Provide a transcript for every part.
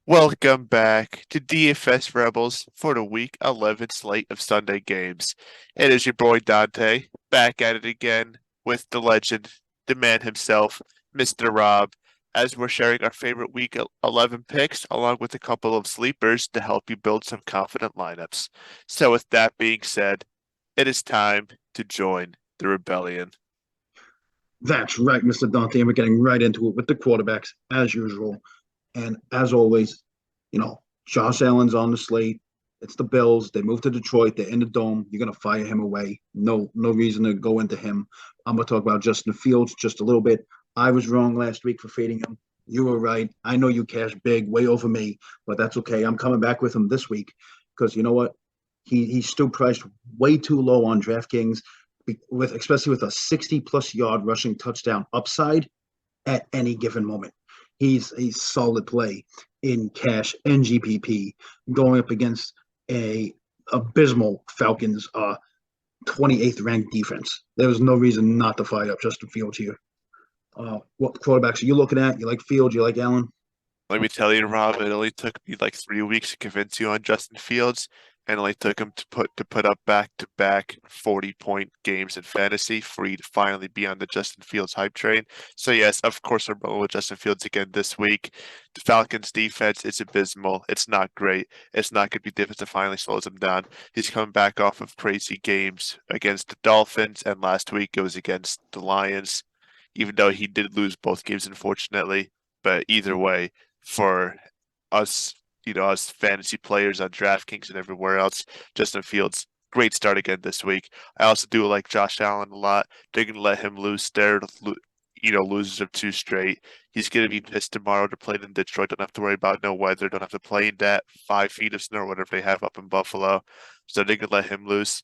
Welcome back to DFS Rebels for the Week 11 slate of Sunday games. It is your boy Dante, back at it again with the legend, the man himself, Mr. Rob, as we're sharing our favorite Week 11 picks along with a couple of sleepers to help you build some confident lineups. So with that being said, it is time to join the rebellion. That's right, Mr. Dante. And we're getting right into it with the quarterbacks as usual. And as always, Josh Allen's on the slate. It's the Bills. They moved to Detroit. They're in the dome. You're gonna fire him away. No reason to go into him. I'm gonna talk about Justin Fields just a little bit. I was wrong last week for fading him. You were right. I know you cashed big, way over me, but that's okay. I'm coming back with him this week because you know what? He's still priced way too low on DraftKings, with especially with a 60+ yard rushing touchdown upside at any given moment. He's a solid play in cash and GPP going up against a abysmal Falcons 28th ranked defense. There was no reason not to fire up Justin Fields here. What quarterbacks are you looking at? You like Fields? You like Allen? Let me tell you, Rob, it only took me like 3 weeks to convince you on Justin Fields, and it only took him to put up back-to-back 40-point games in fantasy for you to finally be on the Justin Fields hype train. So yes, of course I'm rolling with Justin Fields again this week. The Falcons defense is abysmal. It's not great. It's not going to be difficult to finally slows him down. He's coming back off of crazy games against the Dolphins, and last week it was against the Lions, even though he did lose both games, unfortunately. But either way, for us, us fantasy players on DraftKings and everywhere else. Justin Fields, great start again this week. I also do like Josh Allen a lot. They're going to let him loose there, losers of two straight. He's going to be pissed tomorrow to play in Detroit. Don't have to worry about no weather. Don't have to play in that 5 feet of snow or whatever they have up in Buffalo. So they're going to let him loose.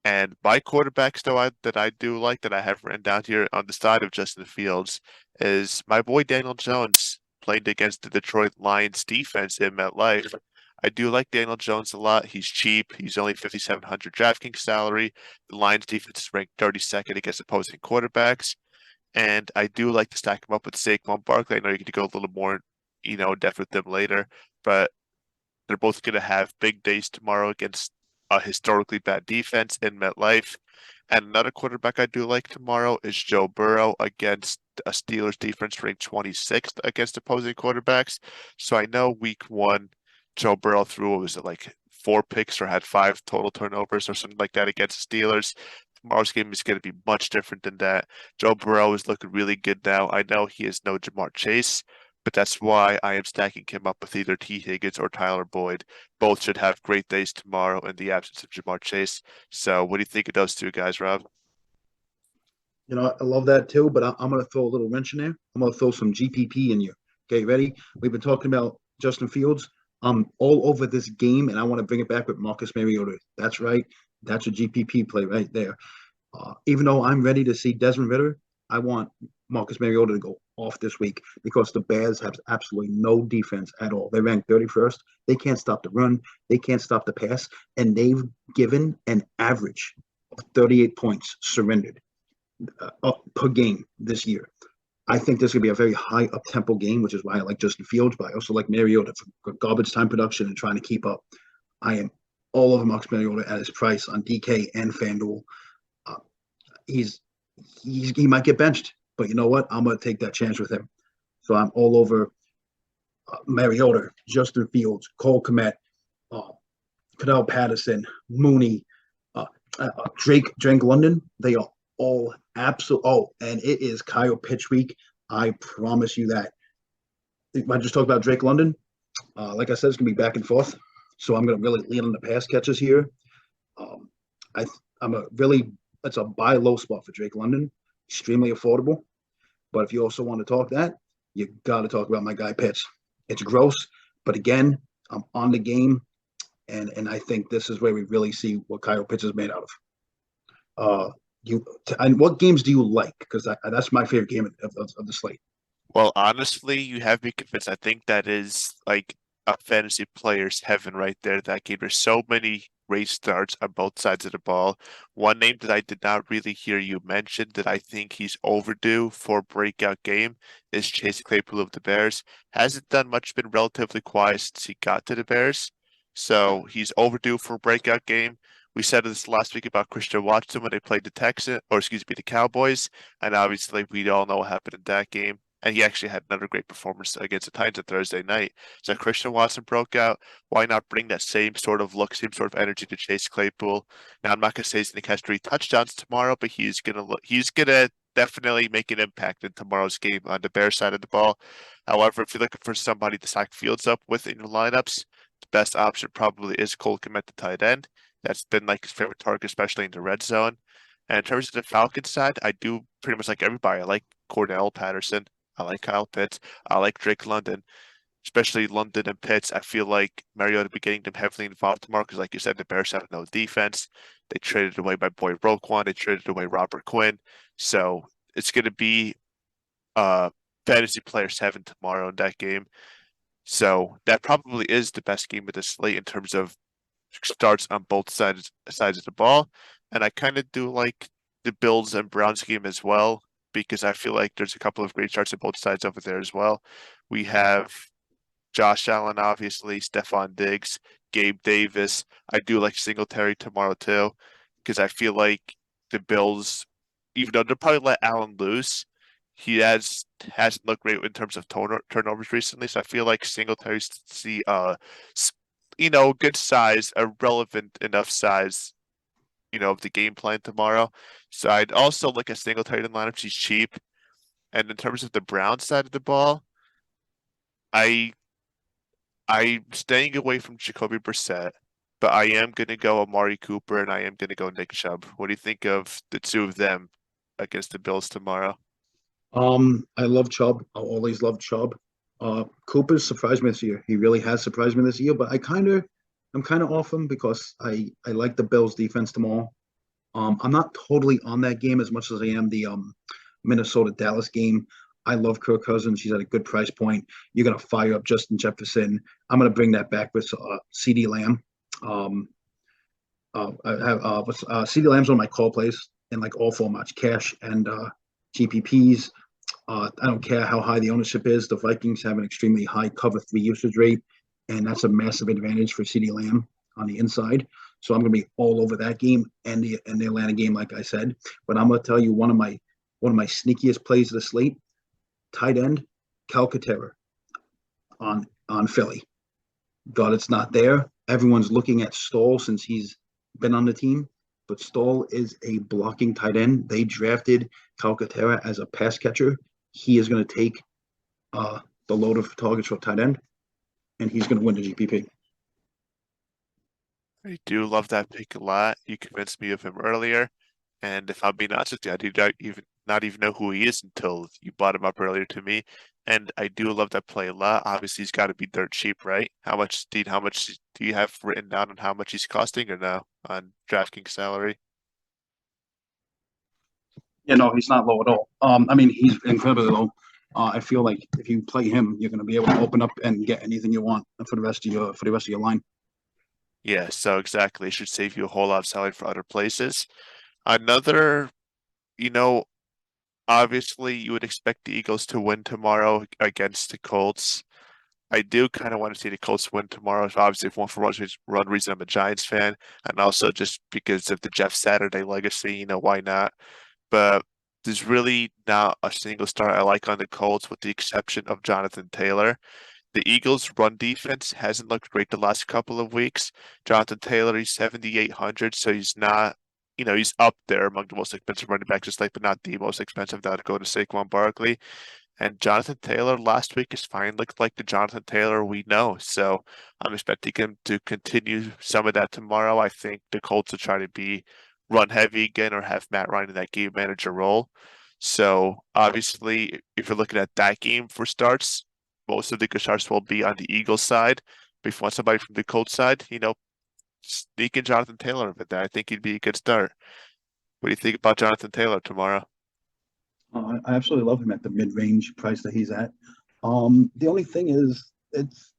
And my quarterbacks, though, that I do like that I have written down here on the side of Justin Fields is my boy Daniel Jones playing against the Detroit Lions defense in MetLife. I do like Daniel Jones a lot. He's cheap. He's only 5,700 DraftKings salary. The Lions defense is ranked 32nd against opposing quarterbacks. And I do like to stack him up with Saquon Barkley. I know you're going to go a little more, in depth with them later, but they're both going to have big days tomorrow against a historically bad defense in MetLife. And another quarterback I do like tomorrow is Joe Burrow against a Steelers defense ranked 26th against opposing quarterbacks. So I know week one, Joe Burrow threw, what was it, like 4 picks or had 5 total turnovers or something like that against the Steelers. Tomorrow's game is going to be much different than that. Joe Burrow is looking really good now. I know he is no Jamar Chase, but that's why I am stacking him up with either T. Higgins or Tyler Boyd. Both should have great days tomorrow in the absence of Jamar Chase. So, what do you think of those two guys, Rob? I love that too, but I'm going to throw a little wrench in there. I'm going to throw some GPP in you. Okay, ready? We've been talking about Justin Fields. I'm all over this game, and I want to bring it back with Marcus Mariota. That's right. That's a GPP play right there. Even though I'm ready to see Desmond Ritter, I want Marcus Mariota to go off this week because the Bears have absolutely no defense at all. They rank 31st. They can't stop the run. They can't stop the pass, and they've given an average of 38 points surrendered per game this year. I think this is going to be a very high up tempo game, which is why I like Justin Fields, but I also like Mariota for garbage time production and trying to keep up. I am all over Marcus Mariota at his price on DK and FanDuel. Uh, he's, he might get benched, but you know what? I'm going to take that chance with him. So I'm all over Mariota, Justin Fields, Cole Kmet, uh, Cadell Patterson, Mooney, uh, Drake London. They are all absolute. Oh, and it is Kyle Pitch week. I promise you that. I just talked about Drake London. Like I said, it's gonna be back and forth. So I'm gonna really lean on the pass catches here. Um, I I'm a really it's a buy low spot for Drake London. Extremely affordable. But if you also want to talk that, you got to talk about my guy Pitts. It's gross, but again, I'm on the game, and I think this is where we really see what Kyle Pitts is made out of. You and what games do you like? Because that's my favorite game of the slate. Well, honestly, you have me convinced. I think that is like a fantasy player's heaven right there. That game. There's so many great starts on both sides of the ball. One name that I did not really hear you mention that I think he's overdue for a breakout game is Chase Claypool of the Bears. Hasn't done much, been relatively quiet since he got to the Bears. So he's overdue for a breakout game. We said this last week about Christian Watson when they played the Texans, or excuse me, the Cowboys, and obviously we all know what happened in that game. And he actually had another great performance against the Titans on Thursday night. So Christian Watson broke out. Why not bring that same sort of look, same sort of energy to Chase Claypool? Now I'm not gonna say he's gonna catch 3 touchdowns tomorrow, but he's gonna definitely make an impact in tomorrow's game on the Bears side of the ball. However, if you're looking for somebody to stack Fields up with in your lineups, the best option probably is Cole Kmet, the tight end. That's been like his favorite target, especially in the red zone. And in terms of the Falcons side, I do pretty much like everybody. I like Cordell Patterson. I like Kyle Pitts. I like Drake London, especially London and Pitts. I feel like Mariota be getting them heavily involved tomorrow because, like you said, the Bears have no defense. They traded away my boy Roquan. They traded away Robert Quinn. So it's going to be uh fantasy player 7 tomorrow in that game. So that probably is the best game of the slate in terms of starts on both sides of the ball. And I kind of do like the Bills and Browns game as well because I feel like there's a couple of great starts on both sides over there as well. We have Josh Allen, obviously, Stephon Diggs, Gabe Davis. I do like Singletary tomorrow too because I feel like the Bills, even though they'll probably let Allen loose, he hasn't looked great in terms of turnovers recently. So I feel like Singletary's see good size, a relevant enough size, of the game plan tomorrow. So I'd also look at Singletary in lineups. He's cheap. And in terms of the Brown side of the ball, I I'm staying away from Jacoby Brissett, but I am gonna go Amari Cooper and I am gonna go Nick Chubb. What do you think of the two of them against the Bills tomorrow? I love Chubb. I'll always love Chubb. Cooper's surprised me this year. He really has surprised me this year, but I'm kind of off him because I like the Bills defense tomorrow. I'm not totally on that game as much as I am the Minnesota Dallas game. I love Kirk Cousins. He's at a good price point. You're gonna fire up Justin Jefferson. I'm gonna bring that back with CD Lamb. Um, CD Lamb's one of my call plays in like all formats, cash and GPPs. I don't care how high the ownership is. The Vikings have an extremely high cover 3 usage rate, and that's a massive advantage for CD Lamb on the inside. So I'm going to be all over that game and the Atlanta game, like I said. But I'm going to tell you one of my sneakiest plays of the slate: tight end Calcaterra on Philly. God, it's not there. Everyone's looking at Stoll since he's been on the team, but Stoll is a blocking tight end. They drafted Calcaterra as a pass catcher. He is going to take the load of targets for tight end, and he's going to win the GPP. I do love that pick a lot. You convinced me of him earlier, and if I'm being honest with you, I did not even know who he is until you brought him up earlier to me. And I do love that play a lot. Obviously, he's got to be dirt cheap, right? How much do you have written down on how much he's costing or no on DraftKings salary? Yeah, no, he's not low at all. I mean, he's incredibly low. I feel like if you play him, you're going to be able to open up and get anything you want for the rest of your line. Yeah, so exactly. It should save you a whole lot of salary for other places. Another, you know, obviously you would expect the Eagles to win tomorrow against the Colts. I do kind of want to see the Colts win tomorrow. So obviously, if one reason I'm a Giants fan, and also just because of the Jeff Saturday legacy, why not? But there's really not a single star I like on the Colts, with the exception of Jonathan Taylor. The Eagles' run defense hasn't looked great the last couple of weeks. Jonathan Taylor, he's 7,800, so he's not, he's up there among the most expensive running backs, just like, but not the most expensive. That would go to Saquon Barkley. And Jonathan Taylor last week is fine, looked like the Jonathan Taylor we know. So I'm expecting him to continue some of that tomorrow. I think the Colts will try to be run heavy again or have Matt Ryan in that game manager role. So obviously, if you're looking at that game for starts, most of the good starts will be on the Eagles side. But if you want somebody from the Colts side, sneak in Jonathan Taylor over there. I think he'd be a good start. What do you think about Jonathan Taylor tomorrow? I absolutely love him at the mid-range price that he's at. The only thing is, it's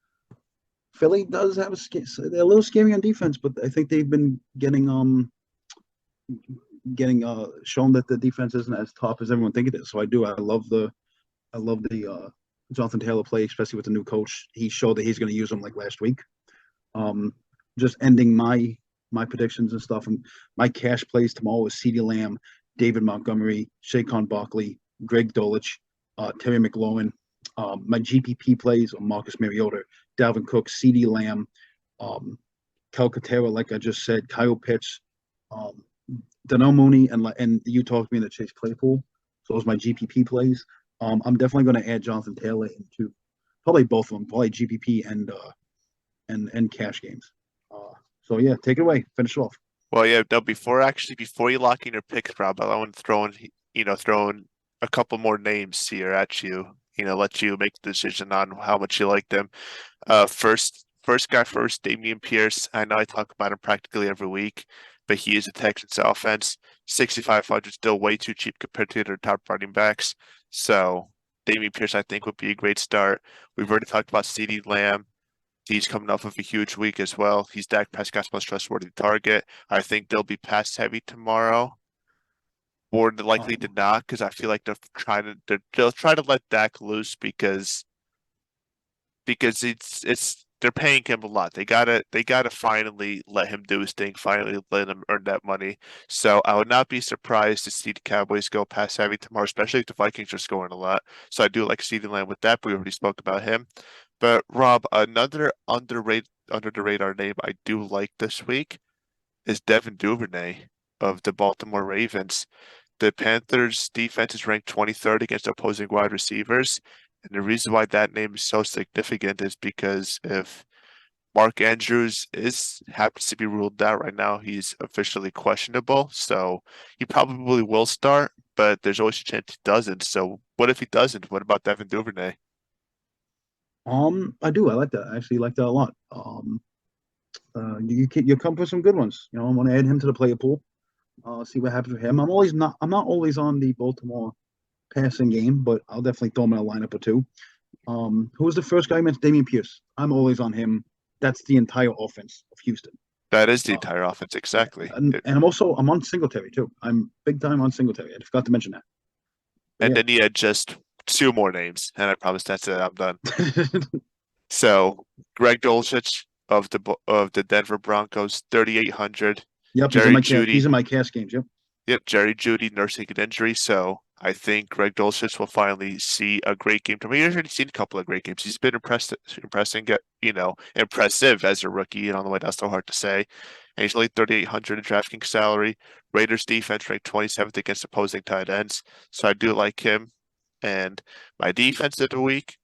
Philly does have they're a little scary on defense, but I think they've been getting shown that the defense isn't as tough as everyone think it is. So I do. I love the Jonathan Taylor play, especially with the new coach. He showed that he's going to use them like last week. Um, just ending my predictions and stuff. And my cash plays tomorrow is CeeDee Lamb, David Montgomery, Saquon Barkley, Greg Dulcich, Terry McLaurin. My GPP plays are Marcus Mariota, Dalvin Cook, CeeDee Lamb, um, Calcaterra, like I just said, Kyle Pitts, um, Donnell Mooney, and you talked me into Chase Claypool. So those are my GPP plays. I'm definitely going to add Jonathan Taylor into probably both of them, probably GPP and cash games. So yeah, take it away. Finish it off. Well, yeah, no, before you lock in your picks, Rob, I want to throw in a couple more names here at you. Let you make the decision on how much you like them. First guy first, Damian Pierce. I know I talk about him practically every week, but he is a Texans offense. 6,500 still way too cheap compared to their top running backs. So Damian Pierce, I think, would be a great start. We've already talked about CeeDee Lamb. He's coming off of a huge week as well. He's Dak Prescott's most trustworthy target. I think they'll be pass heavy tomorrow. More than likely to Um, not, because I feel like they'll try to let Dak loose because it's they're paying him a lot. They gotta finally let him do his thing, finally let him earn that money. So I would not be surprised to see the Cowboys go pass heavy tomorrow, especially if the Vikings are scoring a lot. So I do like CeeDee Lamb with that, but we already spoke about him. But Rob, another underrated under the radar name I do like this week is Devin Duvernay of the Baltimore Ravens. The Panthers defense is ranked 23rd against opposing wide receivers. And the reason why that name is so significant is because if Mark Andrews is happens to be ruled out right now, he's officially questionable. So he probably will start, but there's always a chance he doesn't. So what if he doesn't? What about Devin Duvernay? I do. I like that. I actually like that a lot. You come for some good ones. You know, I'm going to add him to the player pool. See what happens with him. I'm not always on the Baltimore passing game, but I'll definitely throw him in a lineup or two. Who was the first guy you mentioned? Damian Pierce. I'm always on him. That's the entire offense of Houston. That is the Uh, entire offense, yeah, exactly. and I'm on Singletary too. I'm big time on Singletary. I forgot to mention that. But And then he had just two more names, and I promise that's it. I'm done. yeah. So Greg Dulcich of the Denver Broncos, 3,800. Yep, Jerry he's Judy, in my cash games. Yep. yep, Jerry Judy nursing an injury. So I think Greg Dulcich will finally see a great game. I mean, he's already seen a couple of great games. He's been impressive as a rookie. And on the way, that's so hard to say. And he's only 3,800 in DraftKings salary. Raiders defense ranked 27th against opposing tight ends. So I do like him. And my defense of the week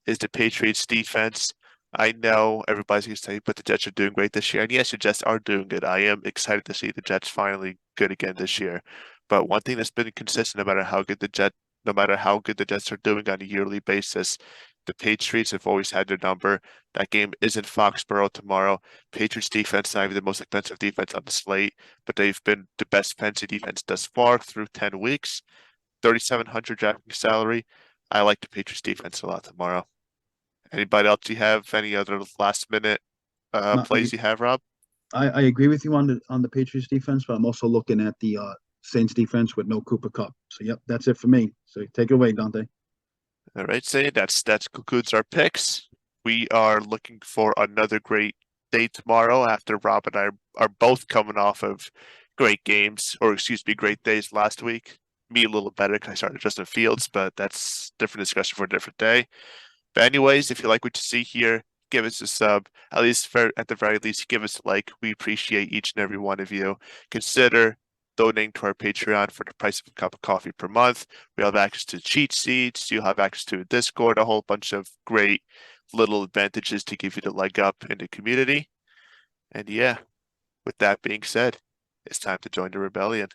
is the Patriots defense. I know everybody's going to say, but the Jets are doing great this year. And yes, the Jets are doing good. I am excited to see the Jets finally good again this year. But one thing that's been consistent, no matter how good the Jets are doing on a yearly basis, the Patriots have always had their number. That game is in Foxborough tomorrow. Patriots defense, not even the most expensive defense on the slate, but they've been the best fantasy defense thus far through 10 weeks. 3,700 DraftKings salary. I like the Patriots defense a lot tomorrow. Anybody else you have? Any other last minute No, plays you have, Rob? I agree with you on the Patriots defense, but I'm also looking at the Saints defense with no Cooper Cup. So yep, that's it for me. So take it away, Dante. All right, say that concludes our picks. We are looking for another great day tomorrow after Rob and I are both coming off of great games, or excuse me, great days last week. Me a little better because I started Justin Fields, but that's different discussion for a different day. But anyways, if you like what you see here, give us a sub. At the very least, give us a like. We appreciate each and every one of you. Consider donating to our Patreon for the price of a cup of coffee per month. We have access to cheat sheets. You'll have access to a Discord, a whole bunch of great little advantages to give you the leg up in the community. And yeah, with that being said, it's time to join the rebellion.